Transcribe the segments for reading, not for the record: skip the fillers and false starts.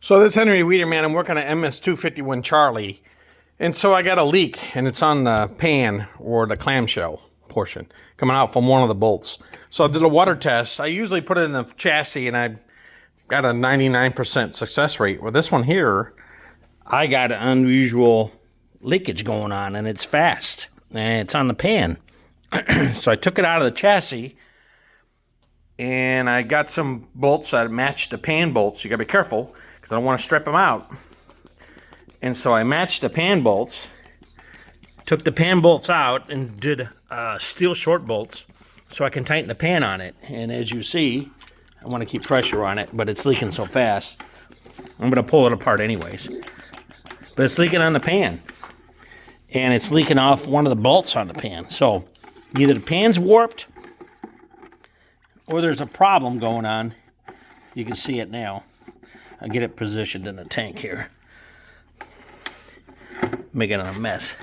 So this Henry Weeder, man, I'm working on MS 251 Charlie, and so I got a leak, and it's on the pan or the clamshell portion coming out from one of the bolts. So I did a water test. I usually put it in the chassis, and I've got a 99% success rate. With this one here, I got an unusual leakage going on, and it's fast, and it's on the pan. So I took it out of the chassis, and I got some bolts that match the pan bolts. You gotta be careful, because I don't want to strip them out. And so I matched the pan bolts, took the pan bolts out, and did steel short bolts so I can tighten the pan on it. And as you see, I want to keep pressure on it, but it's leaking so fast. I'm going to pull it apart anyways. But it's leaking on the pan. And it's leaking off one of the bolts on the pan. So either the pan's warped or there's a problem going on. You can see it now. I'll get it positioned in the tank here. Making a mess.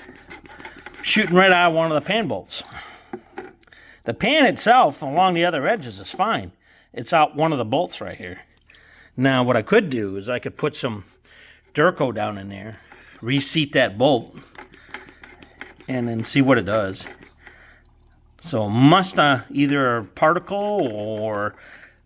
Shooting right out of one of the pan bolts. The pan itself along the other edges is fine. It's out one of the bolts right here. Now what I could do is I could put some Durco down in there, reseat that bolt, and then see what it does. So must either a particle or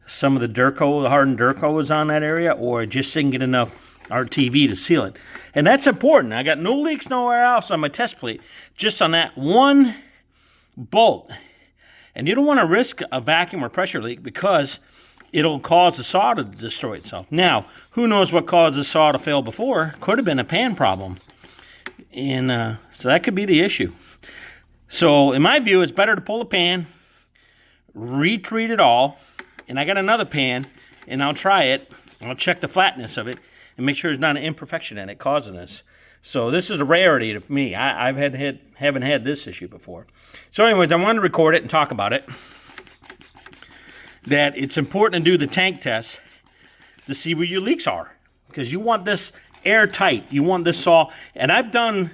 some of the Durco, the hardened Durco is on that area, or just didn't get enough RTV to seal it. And that's important. I got no leaks nowhere else on my test plate, just on that one bolt. And you don't want to risk a vacuum or pressure leak because it'll cause the saw to destroy itself. Now, who knows what caused the saw to fail before? Could have been a pan problem. And so that could be the issue. So in my view, it's better to pull the pan, retreat it all, and I got another pan, and I'll try it. I'll check the flatness of it and make sure there's not an imperfection in it causing this. So this is a rarity to me. Haven't had this issue before. So anyways, I wanted to record it and talk about it. That it's important to do the tank test to see where your leaks are. Because you want this airtight. You want this saw. And I've done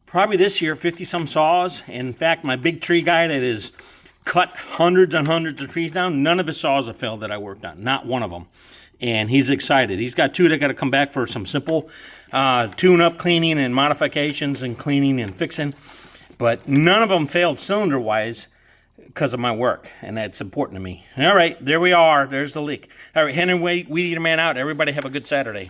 probably this year 50-some saws. In fact, my big tree guy that is cut hundreds and hundreds of trees down, none of his saws have failed that I worked on. Not one of them. And he's excited. He's got two that got to come back for some simple tune-up cleaning and modifications and cleaning and fixing. But none of them failed cylinder-wise because of my work, and that's important to me. All right, there we are. There's the leak. All right, Henry Weeder man out. Everybody have a good Saturday.